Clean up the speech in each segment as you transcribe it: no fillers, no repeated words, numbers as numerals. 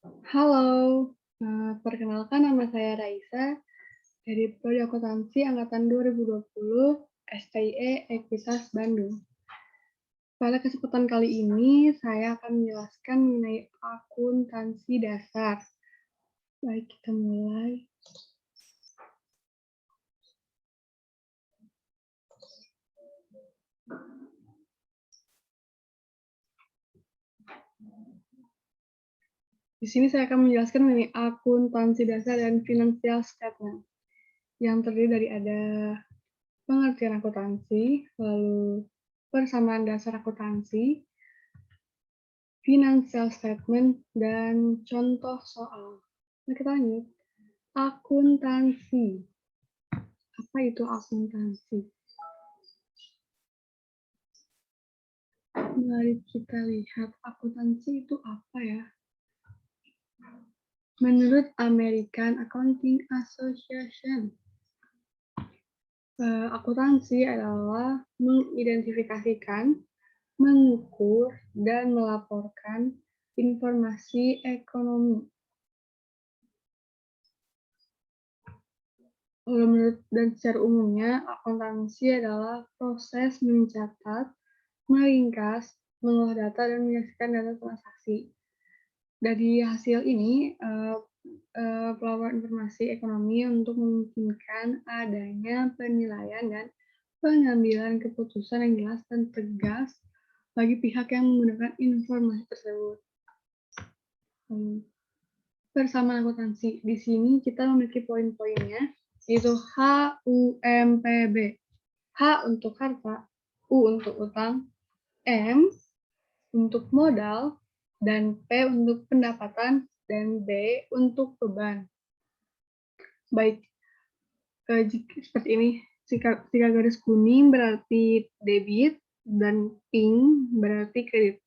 Halo, perkenalkan nama saya Raisa dari Prodi Akuntansi Angkatan 2020 STIE Ekuitas Bandung. Pada kesempatan kali ini, saya akan menjelaskan mengenai akuntansi dasar. Baik, kita mulai. Di sini saya akan menjelaskan mengenai akuntansi dasar dan financial statement, yang terdiri dari ada pengertian akuntansi, lalu persamaan dasar akuntansi, financial statement, dan contoh soal. Nah, kita lanjut. Akuntansi. Apa itu akuntansi? Mari kita lihat akuntansi itu apa ya. Menurut American Accounting Association, akuntansi adalah mengidentifikasikan, mengukur, dan melaporkan informasi ekonomi. Menurut dan secara umumnya, akuntansi adalah proses mencatat, meringkas, mengolah data, dan menyaksikan data transaksi. Dari hasil ini, pelaporan informasi ekonomi untuk memungkinkan adanya penilaian dan pengambilan keputusan yang jelas dan tegas bagi pihak yang menggunakan informasi tersebut. Persamaan akuntansi. Di sini kita memiliki poin-poinnya, yaitu HUMPB. H untuk harta, U untuk utang, M untuk modal, dan P untuk pendapatan, dan B untuk beban. Baik, seperti ini. Jika garis kuning berarti debit, dan pink berarti kredit.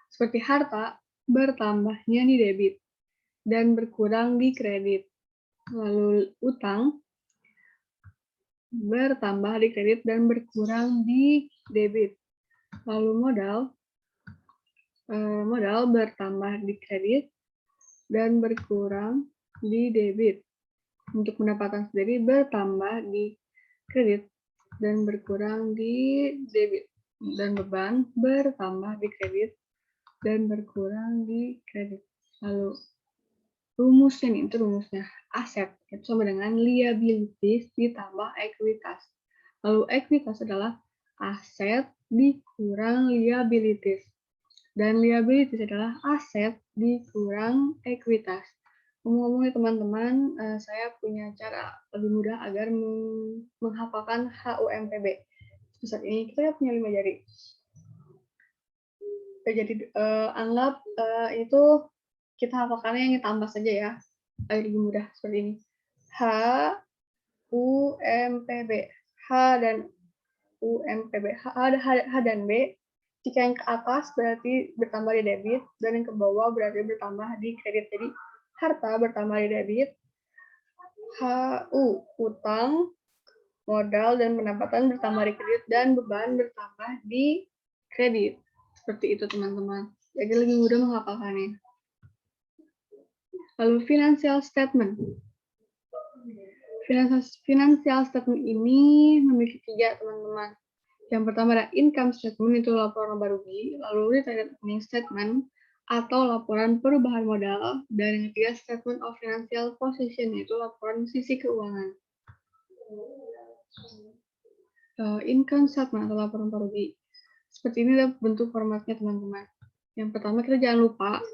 Seperti harta, bertambahnya di debit, dan berkurang di kredit. Lalu utang, bertambah di kredit, dan berkurang di debit. Lalu modal bertambah di kredit dan berkurang di debit. Untuk pendapatan sendiri bertambah di kredit dan berkurang di debit. Dan beban bertambah di kredit dan berkurang di kredit. Lalu rumusnya nih, itu rumusnya. Aset itu sama dengan liabilities ditambah ekuitas. Lalu ekuitas adalah aset dikurang liabilities. Dan liabilities adalah aset dikurang ekuitas. Ngomong-ngomong nih teman-teman, saya punya cara lebih mudah agar menghafalkan HUMPB. Saat ini kita punya 5 jari. Jadi anggap itu kita hafalkannya yang ditambah saja ya, agar lebih mudah seperti ini. H, U, M, P, B. H dan U, M, P, B. H dan B. Jika yang ke atas berarti bertambah di debit, dan yang ke bawah berarti bertambah di kredit. Jadi harta bertambah di debit, HU utang, modal, dan pendapatan bertambah di kredit, dan beban bertambah di kredit. Seperti itu teman-teman. Jadi lebih mudah menghafalkannya. Lalu financial statement. Financial statement ini memiliki 3 teman-teman. Yang pertama ada income statement, itu laporan laba rugi. Lalu retained earning statement atau laporan perubahan modal. Dan yang ketiga statement of financial position, yaitu laporan sisi keuangan. Income statement atau laporan laba rugi. Seperti ini adalah bentuk formatnya teman-teman. Yang pertama kita jangan lupa,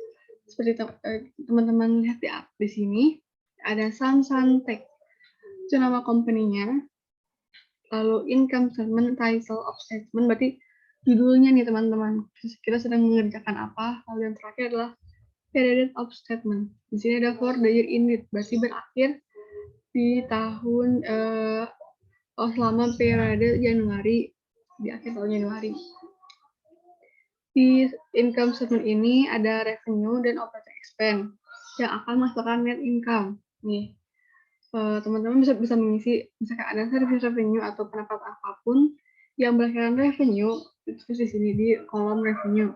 seperti teman-teman lihat di sini, ada Sansantek. Itu nama company-nya. Lalu income statement, title of statement, berarti judulnya nih teman-teman. Kita sedang mengerjakan apa. Lalu yang terakhir adalah period of statement. Di sini ada for the year ended, berarti berakhir di tahun selama periode Januari, di akhir tahun Januari. Di income statement ini ada revenue dan operating expense yang akan menghasilkan net income. Nih, teman-teman bisa mengisi, misalkan ada service revenue atau pendapatan apapun yang berdasarkan revenue, itu di sini di kolom revenue.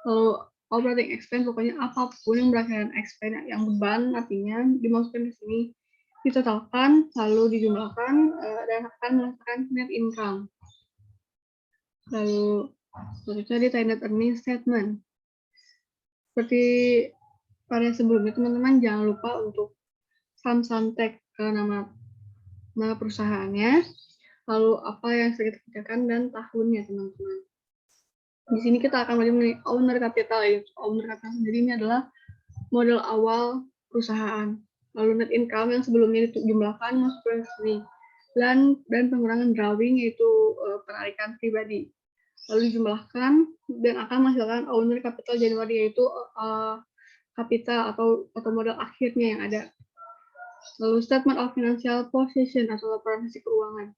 Lalu operating expense, pokoknya apapun yang berdasarkan expense yang beban, artinya dimasukkan di sini, ditotalkan, lalu dijumlahkan, dan akan menghasilkan net income. Lalu selanjutnya di net earning statement. Seperti pada sebelumnya, teman-teman jangan lupa untuk sum tag nama perusahaannya, lalu apa yang sedang kita kerjakan, dan tahunnya, teman-teman. Di sini kita akan belajar mengenai owner capital. Owner capital sendiri ini adalah modal awal perusahaan. Lalu net income yang sebelumnya dijumlahkan masuk ke sini. Dan pengurangan drawing, yaitu penarikan pribadi. Lalu dijumlahkan dan akan menghasilkan owner capital Januari, yaitu kapital atau modal akhirnya yang ada. Lalu statement of financial position atau laporan hasil keuangan.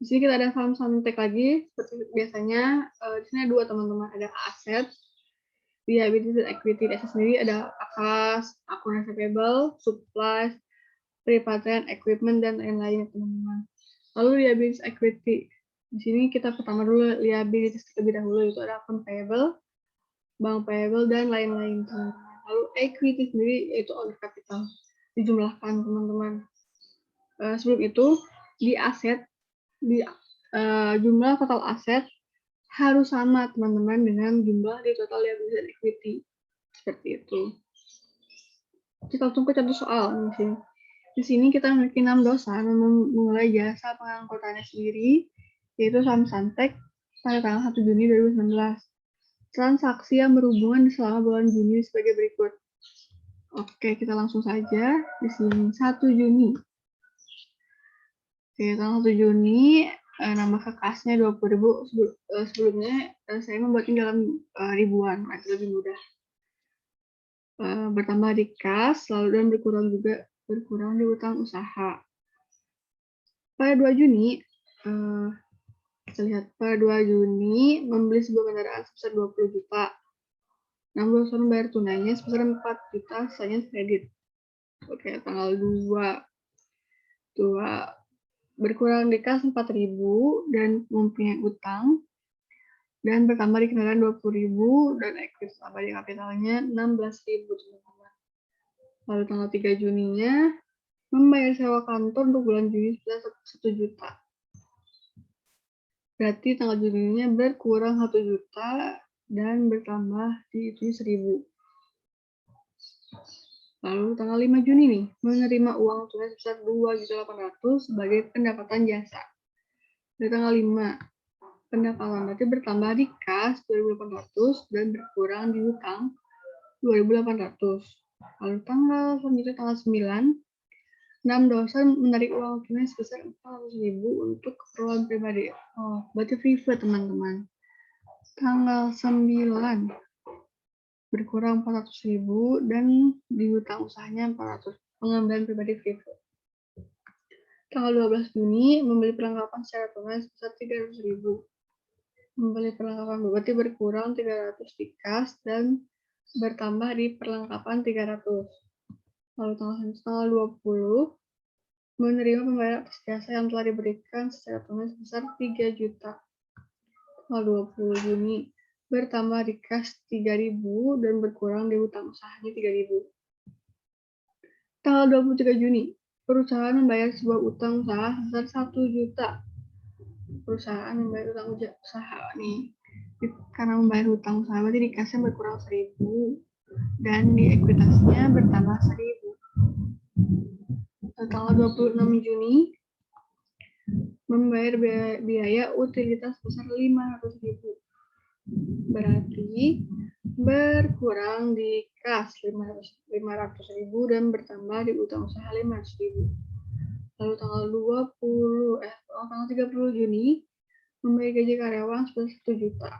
Di sini kita ada sum tag lagi, seperti biasanya. Di sini ada dua, teman-teman, ada aset, liability, dan equity. Di aset sendiri ada kas, akun receivable, supplies, repatrian, equipment, dan lain-lain, teman-teman. Lalu liability equity. Di sini kita pertama dulu liability terlebih dahulu, itu ada akun payable, bank payable, dan lain-lain, teman-teman. Lalu equity sendiri yaitu owner capital. Dijumlahkan, teman-teman. Sebelum itu, di aset, jumlah total aset harus sama, teman-teman, dengan jumlah di total liability dan equity. Seperti itu. Kita langsung ke contoh soal. Di sini kita memiliki 6 dosa memulai jasa pengangkutannya sendiri, yaitu sum tag pada tanggal 1 Juni 2019. Transaksi yang berhubungan selama bulan Juni sebagai berikut. Oke, kita langsung saja. Di sini 1 Juni. Oke, tanggal 1 Juni, nama kekasnya 20.000. Sebelumnya saya membuatnya dalam ribuan, itu lebih mudah. Bertambah di kas, lalu dan berkurang di utang usaha. Pada 2 Juni, kita lihat pada 2 Juni membeli sebuah kendaraan sebesar 20 juta. 16 tahun bayar tunainya sebesar 4 juta, sisanya kredit. Oke, tanggal 2 berkurang di kas 4.000 dan mempunyai utang, dan bertambah di kendaraan 20.000 dan equity tambah di kapitalnya 16.000, teman-teman. Lalu tanggal 3 Juninya membayar sewa kantor untuk bulan Juni sebesar 1 juta. Berarti tanggal Juninya berkurang 1 juta dan bertambah di 1.000. Lalu tanggal 5 Juni nih, menerima uang tunai sebesar 2.800.000 sebagai pendapatan jasa. Dari tanggal 5, pendapatan berarti bertambah di kas 2.800 dan berkurang di hutang 2.800. Lalu selanjutnya tanggal 9, 6 dosen menarik uang tunai sebesar 400.000 untuk keperluan pribadi. Oh, berarti FIFO, teman-teman. Tanggal 9 berkurang 400.000 dan di hutang usahanya 400, pengambilan pribadi FIFO. Tanggal 12 Juni membeli perlengkapan secara tunai sebesar 300.000. Membeli perlengkapan berarti berkurang 300 di kas dan bertambah di perlengkapan 300. Lalu tanggal 20 menerima pembayaran atas jasa yang telah diberikan secara tunai sebesar 3 juta. Tanggal 20 Juni bertambah di kas 3.000 dan berkurang di hutang usahanya 3.000. Tanggal 23 Juni, perusahaan membayar sebuah utang usaha sebesar 1 juta. Perusahaan membayar utang usaha nih. Karena membayar hutang usaha berarti di kasnya berkurang 1.000 dan di ekuitasnya bertambah 1.000. Tanggal 26 Juni membayar biaya utilitas sebesar 500.000. Berarti berkurang di kas 500.000 dan bertambah di utang usaha 500.000. Lalu tanggal 30 Juni membayar gaji karyawan sebesar 1 juta.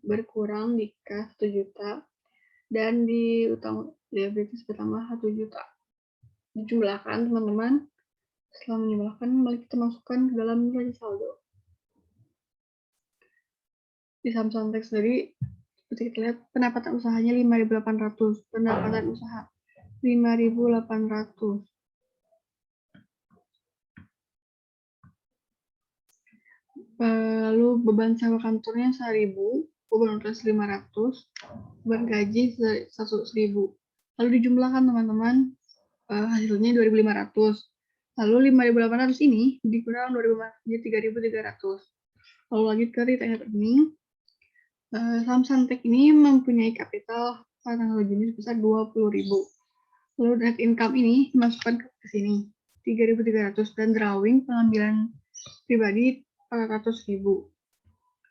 Berkurang di kas 1 juta dan di utang liabilitas bertambah 1 juta. Dijumlahkan, teman-teman. Setelah menjumlahkan, mari kita masukkan ke dalam neraca saldo. Di sum tag sendiri, seperti kita lihat, pendapatan usahanya 5.800, pendapatan usaha 5.800. Lalu beban sewa kantornya 1.000, bonus 500, bergaji 100.000. Lalu dijumlahkan teman-teman, hasilnya 2.500. Lalu 5.800 ini dikurang 2.500 jadi 3.300. Lalu lanjut ke retained earning. Saham Suntek ini mempunyai kapital pada tanggal Juni sebesar 20.000. Lalu net income ini dimasukkan ke sini 3.300 dan drawing pengambilan pribadi 400.000.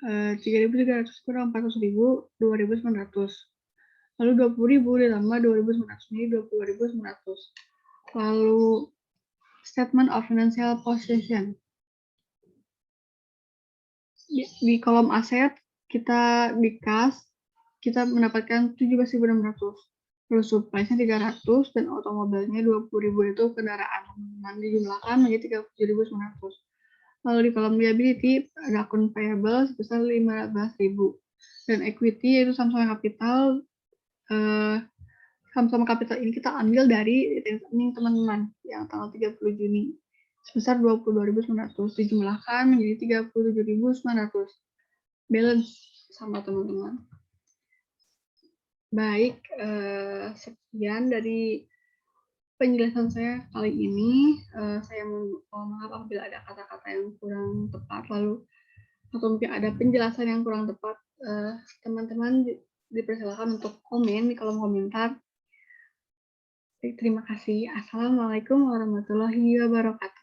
3.300 kurang 400.000, 2.900. Lalu 20.000 ditambah 2.900 ini 20.900. Lalu statement of financial position. Di kolom aset kita di kas kita mendapatkan 17.600. Terus supply-nya 300 dan otomobilnya 20.000 itu kendaraan. Teman-teman dijumlahkan menjadi 37.900. Lalu di kolom liability ada akun payable sebesar 15.000 dan equity yaitu saham-saham kapital. Saham-saham kapital ini kita ambil dari rekening teman-teman yang tanggal 30 Juni sebesar 22.900 dijumlahkan menjadi 37.900. Balance sama teman-teman. Baik, sekian dari penjelasan saya kali ini. Saya mohon maaf apabila ada kata-kata yang kurang tepat, lalu atau mungkin ada penjelasan yang kurang tepat. Teman-teman dipersilakan untuk komen di kolom komentar. Terima kasih. Assalamualaikum warahmatullahi wabarakatuh.